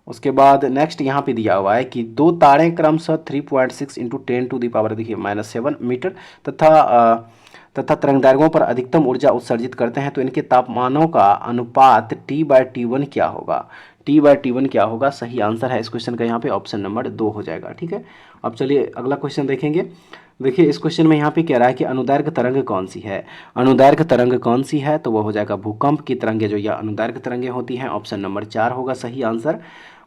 उसके बाद नेक्स्ट यहाँ पे दिया हुआ है कि दो तारे क्रमशः 3.6 इंटू 10⁻⁻, देखिए -7 मीटर तथा तरंगदैर्घ्यों पर अधिकतम ऊर्जा उत्सर्जित करते हैं, तो इनके तापमानों का अनुपात T/T1 क्या होगा। T/T1 क्या होगा, सही आंसर है इस क्वेश्चन का यहाँ पे ऑप्शन नंबर 2 हो जाएगा। ठीक है, अब चलिए अगला क्वेश्चन देखेंगे। देखिए इस क्वेश्चन में यहाँ पे कह रहा है कि अनुदैर्घ्य तरंग कौन सी है। अनुदैर्घ्य तरंग कौन सी है, तो वो हो जाएगा भूकंप की तरंगें जो या अनुदैर्घ्य तरंगें होती हैं, ऑप्शन नंबर 4 होगा सही आंसर।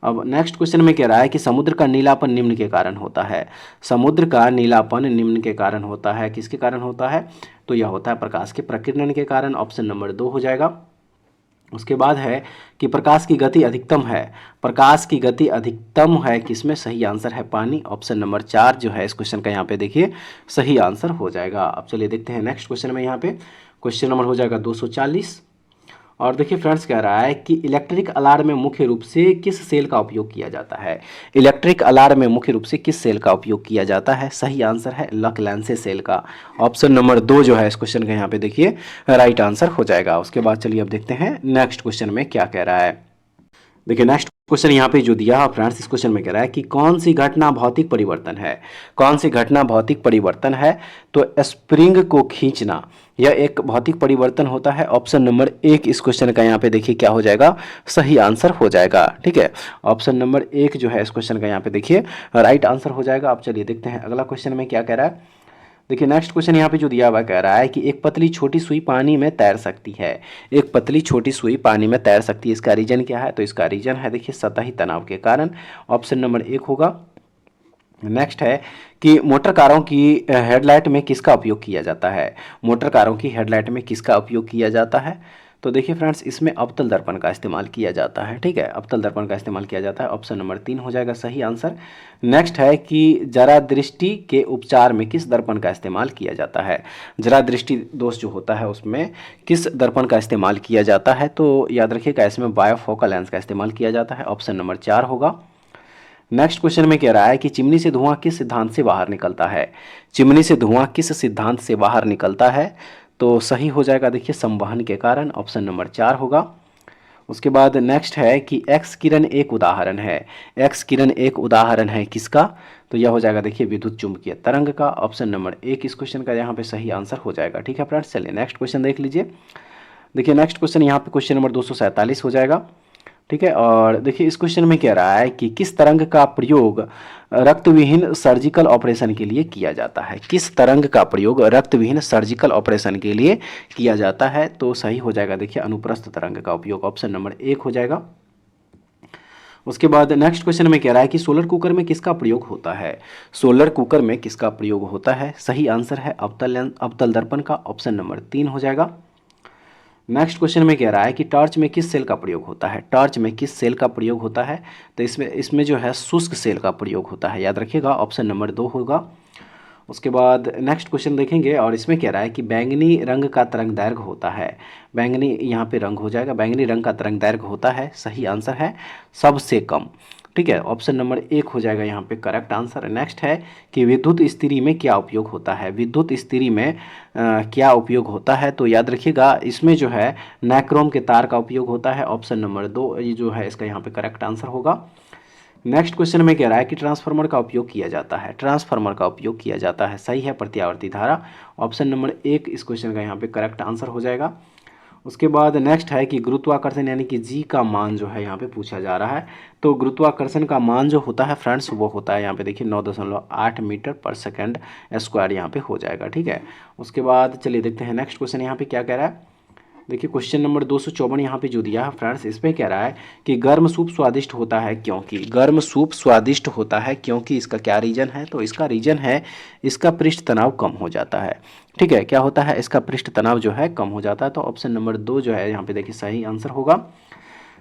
अब नेक्स्ट क्वेश्चन में कह रहा है कि समुद्र का नीलापन निम्न के कारण होता है। समुद्र का नीलापन निम्न के कारण होता है, किसके कारण होता है, तो यह होता है प्रकाश के प्रकीर्णन के कारण, ऑप्शन नंबर 2 हो जाएगा। उसके बाद है कि प्रकाश की गति अधिकतम है। प्रकाश की गति अधिकतम है किसमें, सही आंसर है पानी, ऑप्शन नंबर 4 जो है इस क्वेश्चन का यहाँ पे देखिए सही आंसर हो जाएगा। अब चलिए देखते हैं नेक्स्ट क्वेश्चन में, यहाँ पे क्वेश्चन नंबर हो जाएगा 240। और देखिए फ्रेंड्स कह रहा है कि इलेक्ट्रिक अलार्म में मुख्य रूप से किस सेल का उपयोग किया जाता है। इलेक्ट्रिक अलार्म में मुख्य रूप से किस सेल का उपयोग किया जाता है, सही आंसर है लक-लेंसे सेल का, ऑप्शन नंबर 2 जो है इस क्वेश्चन का यहाँ पे देखिए राइट आंसर हो जाएगा। उसके बाद चलिए अब देखते हैं नेक्स्ट क्वेश्चन में क्या कह रहा है। देखिए नेक्स्ट क्वेश्चन यहाँ पे जो दिया है फ्रेंड्स, इस क्वेश्चन में कह रहा है कि कौन सी घटना भौतिक परिवर्तन है। कौन सी घटना भौतिक परिवर्तन है, तो स्प्रिंग को खींचना यह एक भौतिक परिवर्तन होता है, ऑप्शन नंबर 1 इस क्वेश्चन का यहाँ पे देखिए क्या हो जाएगा, सही आंसर हो जाएगा। ठीक है, ऑप्शन नंबर 1 जो है इस क्वेश्चन का यहाँ पे देखिए राइट आंसर हो जाएगा। अब चलिए देखते हैं अगला क्वेश्चन में क्या कह रहा है। देखिए नेक्स्ट क्वेश्चन यहाँ पे जो दिया हुआ कह रहा है कि एक पतली छोटी सुई पानी में तैर सकती है। एक पतली छोटी सुई पानी में तैर सकती है, इसका रीजन क्या है, तो इसका रीजन है देखिए सतही तनाव के कारण, ऑप्शन नंबर 1 होगा। नेक्स्ट है कि मोटर कारों की हेडलाइट में किसका उपयोग किया जाता है। मोटर कारों की हेडलाइट में किसका उपयोग किया जाता है, तो देखिए फ्रेंड्स इसमें अवतल दर्पण का इस्तेमाल किया जाता है। ठीक है, अवतल दर्पण का इस्तेमाल किया जाता है, ऑप्शन नंबर 3 हो जाएगा सही आंसर। नेक्स्ट है कि जरा दृष्टि के उपचार में किस दर्पण का इस्तेमाल किया जाता है। जरा दृष्टि दोष जो होता है उसमें किस दर्पण का इस्तेमाल किया जाता है, तो याद रखिएगा इसमें बायोफोकल लेंस का इस्तेमाल किया जाता है, ऑप्शन नंबर 4 होगा। नेक्स्ट क्वेश्चन में कह रहा है कि चिमनी से धुआं किस सिद्धांत से बाहर निकलता है। चिमनी से धुआं किस सिद्धांत से बाहर निकलता है, तो सही हो जाएगा देखिए संवहन के कारण, ऑप्शन नंबर 4 होगा। उसके बाद नेक्स्ट है कि एक्स किरण एक उदाहरण है। एक्स किरण एक उदाहरण है किसका, तो यह हो जाएगा देखिए विद्युत चुंबकीय तरंग का, ऑप्शन नंबर 1 इस क्वेश्चन का यहाँ पे सही आंसर हो जाएगा। ठीक है फ्रेंड्स, चलिए नेक्स्ट क्वेश्चन देख लीजिए। देखिए नेक्स्ट क्वेश्चन यहाँ पे क्वेश्चन नंबर 247 हो जाएगा। ठीक है, और देखिए इस क्वेश्चन में कह रहा है कि किस तरंग का प्रयोग रक्तविहीन सर्जिकल ऑपरेशन के लिए किया जाता है। किस तरंग का प्रयोग रक्तविहीन सर्जिकल ऑपरेशन के लिए किया जाता है, तो सही हो जाएगा देखिए अनुप्रस्थ तरंग का उपयोग, ऑप्शन नंबर 1 हो जाएगा। उसके बाद नेक्स्ट क्वेश्चन में कह रहा है कि सोलर कुकर में किसका प्रयोग होता है। सोलर कुकर में किसका प्रयोग होता है, सही आंसर है अवतल दर्पण का, ऑप्शन नंबर 3 हो जाएगा। नेक्स्ट क्वेश्चन में कह रहा है कि टॉर्च में किस सेल का प्रयोग होता है। टॉर्च में किस सेल का प्रयोग होता है, तो इसमें जो है शुष्क सेल का प्रयोग होता है, याद रखिएगा ऑप्शन नंबर 2 होगा। उसके बाद नेक्स्ट क्वेश्चन देखेंगे और इसमें कह रहा है कि बैंगनी रंग का तरंग दैर्घ्य होता है। बैंगनी यहाँ पे रंग हो जाएगा, बैंगनी रंग का तरंग दैर्घ्य होता है, सही आंसर है सबसे कम। ठीक है, ऑप्शन नंबर 1 हो जाएगा यहाँ पे करेक्ट आंसर। नेक्स्ट है कि विद्युत इस्त्री में क्या उपयोग होता है। विद्युत इस्त्री में क्या उपयोग होता है, तो याद रखिएगा इसमें जो है नाइक्रोम के तार का उपयोग होता है, ऑप्शन नंबर 2 ये जो है इसका यहाँ पे करेक्ट आंसर होगा। नेक्स्ट क्वेश्चन में कह रहा है कि ट्रांसफार्मर का उपयोग किया जाता है। ट्रांसफार्मर का उपयोग किया जाता है, सही है प्रत्यावर्ती धारा, ऑप्शन नंबर 1 इस क्वेश्चन का यहाँ पे करेक्ट आंसर हो जाएगा। उसके बाद नेक्स्ट है कि गुरुत्वाकर्षण यानी कि जी का मान जो है यहाँ पे पूछा जा रहा है। तो गुरुत्वाकर्षण का मान जो होता है फ्रेंड्स वो होता है यहाँ पे देखिए 9.8 मीटर पर सेकंड स्क्वायर यहाँ पे हो जाएगा। ठीक है, उसके बाद चलिए देखते हैं नेक्स्ट क्वेश्चन यहाँ पे क्या कह रहा है। देखिए क्वेश्चन नंबर 254 यहाँ पे जो दिया है फ्रेंड्स, इसमें कह रहा है कि गर्म सूप स्वादिष्ट होता है क्योंकि। गर्म सूप स्वादिष्ट होता है क्योंकि इसका क्या रीजन है, तो इसका रीजन है इसका पृष्ठ तनाव कम हो जाता है। ठीक है, क्या होता है, इसका पृष्ठ तनाव जो है कम हो जाता है, तो ऑप्शन नंबर 2 जो है यहाँ पे देखिए सही आंसर होगा।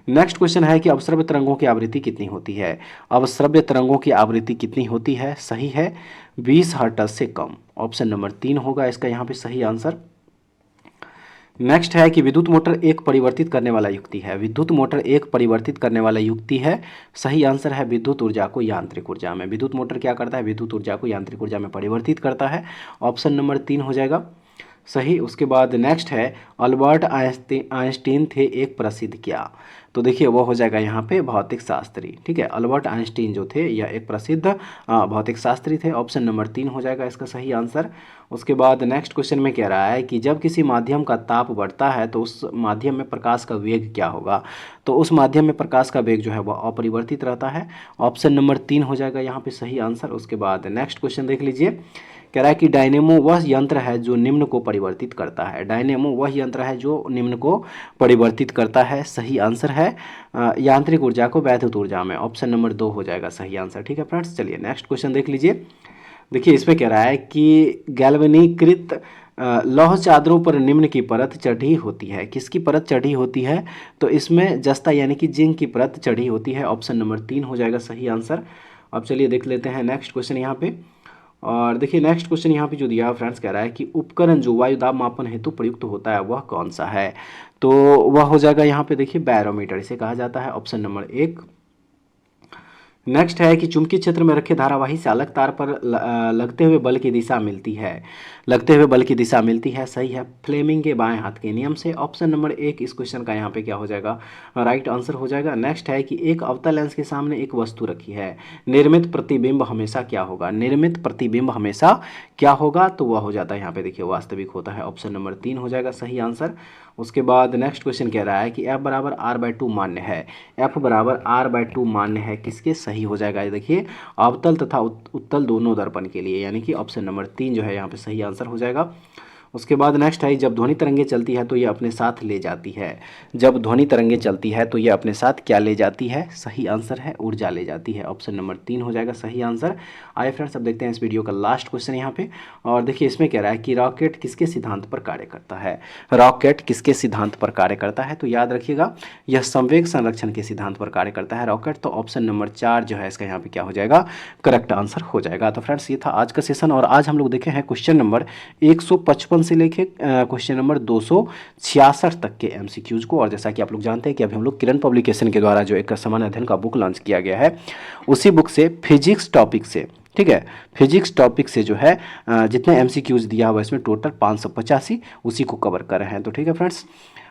नेक्स्ट क्वेश्चन है कि अवश्रव्य तरंगों की आवृत्ति कितनी होती है। अवश्रव्य तरंगों की आवृत्ति कितनी होती है, सही है 20 हर्ट्ज से कम, ऑप्शन नंबर 3 होगा इसका यहाँ पे सही आंसर। नेक्स्ट है कि विद्युत मोटर एक परिवर्तित करने वाला युक्ति है। विद्युत मोटर एक परिवर्तित करने वाला युक्ति है। सही आंसर है विद्युत ऊर्जा को यांत्रिक ऊर्जा में। विद्युत मोटर क्या करता है? विद्युत ऊर्जा को यांत्रिक ऊर्जा में परिवर्तित करता है। ऑप्शन नंबर 3 हो जाएगा सही। उसके बाद नेक्स्ट है अल्बर्ट आइंस्टीन थे एक प्रसिद्ध क्या? तो देखिए वो हो जाएगा यहाँ पे भौतिक शास्त्री। ठीक है, अल्बर्ट आइंस्टीन जो थे यह एक प्रसिद्ध भौतिक शास्त्री थे। ऑप्शन नंबर 3 हो जाएगा इसका सही आंसर। उसके बाद नेक्स्ट क्वेश्चन में कह रहा है कि जब किसी माध्यम का ताप बढ़ता है तो उस माध्यम में प्रकाश का वेग क्या होगा? तो उस माध्यम में प्रकाश का वेग जो है वह अपरिवर्तित रहता है। ऑप्शन नंबर 3 हो जाएगा यहाँ पे सही आंसर। उसके बाद नेक्स्ट क्वेश्चन देख लीजिए, कह रहा है कि डायनेमो वह यंत्र है जो निम्न को परिवर्तित करता है। डायनेमो वह यंत्र है जो निम्न को परिवर्तित करता है। सही आंसर है यांत्रिक ऊर्जा को वैद्युत ऊर्जा में। ऑप्शन नंबर 2 हो जाएगा सही आंसर। ठीक है फ्रेंड्स, चलिए नेक्स्ट क्वेश्चन देख लीजिए। देखिए इसमें कह रहा है कि गैल्वेनीकृत लौह चादरों पर निम्न की परत चढ़ी होती है। किसकी परत चढ़ी होती है? तो इसमें जस्ता यानी कि जिंक की परत चढ़ी होती है। ऑप्शन नंबर 3 हो जाएगा सही आंसर। अब चलिए देख लेते हैं नेक्स्ट क्वेश्चन यहाँ पे। और देखिए नेक्स्ट क्वेश्चन यहाँ पे जो दिया है फ्रेंड्स, कह रहा है कि उपकरण जो वायु दाब मापन हेतु प्रयुक्त होता है वह कौन सा है? तो वह हो जाएगा यहाँ पे देखिए बैरोमीटर, इसे कहा जाता है। Option number 1। नेक्स्ट है कि चुंबकीय क्षेत्र में रखे धारावाही चालक तार पर लगते हुए बल की दिशा मिलती है। लगते हुए बल की दिशा मिलती है। सही है फ्लेमिंग के बाएं हाथ के नियम से। ऑप्शन नंबर 1 इस क्वेश्चन का यहाँ पे क्या हो जाएगा? राइट आंसर हो जाएगा। नेक्स्ट है कि एक अवतल लेंस के सामने एक वस्तु रखी है, निर्मित प्रतिबिंब हमेशा क्या होगा? निर्मित प्रतिबिंब हमेशा क्या होगा? तो वह हो जाता है यहाँ पे देखिए वास्तविक होता है। ऑप्शन नंबर 3 हो जाएगा सही आंसर। उसके बाद नेक्स्ट क्वेश्चन कह रहा है कि F बराबर R/2 मान्य है। F बराबर R/2 मान्य है किसके? सही हो जाएगा देखिए अवतल तथा उत्तल दोनों दर्पण के लिए, यानी कि ऑप्शन नंबर 3 जो है यहाँ पे सही आंसर हो जाएगा। उसके बाद नेक्स्ट है जब ध्वनि तरंगे चलती है तो ये अपने साथ ले जाती है। जब ध्वनि तरंगे चलती है तो ये अपने साथ क्या ले जाती है? सही आंसर है ऊर्जा ले जाती है। ऑप्शन नंबर 3 हो जाएगा सही आंसर। आइए फ्रेंड्स अब देखते हैं इस वीडियो का लास्ट क्वेश्चन यहाँ पे। और देखिए इसमें कह रहा है कि रॉकेट किसके सिद्धांत पर कार्य करता है? रॉकेट किसके सिद्धांत पर कार्य करता है? तो याद रखिएगा यह संवेग संरक्षण के सिद्धांत पर कार्य करता है रॉकेट। तो ऑप्शन नंबर 4 जो है इसका यहाँ पे क्या हो जाएगा? करेक्ट आंसर हो जाएगा। तो फ्रेंड्स ये था आज का सेशन और आज हम लोग देखे हैं क्वेश्चन नंबर 155 से लेके क्वेश्चन नंबर 266 तक के एमसीक्यूज को। और जैसा कि आप लोग जानते हैं कि अभी हम लोग किरण पब्लिकेशन के द्वारा जो एक सामान्य अध्ययन का बुक लॉन्च किया गया है उसी बुक से फिजिक्स टॉपिक से, ठीक है, फिजिक्स टॉपिक से जो है जितने एमसीक्यूज दिया हुआ इसमें टोटल 585 उसी को कवर कर रहे हैं। तो ठीक है फ्रेंड्स,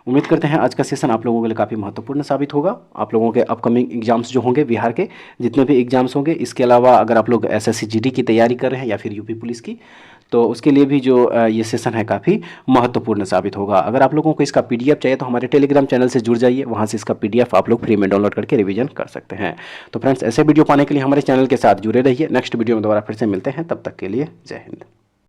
उम्मीद करते हैं आज का सेशन आप लोगों के लिए काफ़ी महत्वपूर्ण साबित होगा। आप लोगों के अपकमिंग एग्जाम्स जो होंगे बिहार के जितने भी एग्जाम्स होंगे, इसके अलावा अगर आप लोग एसएससी जीडी की तैयारी कर रहे हैं या फिर यूपी पुलिस की, तो उसके लिए भी जो ये सेशन है काफ़ी महत्वपूर्ण साबित होगा। अगर आप लोगों को इसका पीडीएफ चाहिए तो हमारे टेलीग्राम चैनल से जुड़ जाइए, वहाँ से इसका पीडीएफ आप लोग फ्री में डाउनलोड करके रिवीजन कर सकते हैं। तो फ्रेंड्स ऐसे वीडियो पाने के लिए हमारे चैनल के साथ जुड़े रहिए। नेक्स्ट वीडियो में दोबारा फिर से मिलते हैं, तब तक के लिए जय हिंद।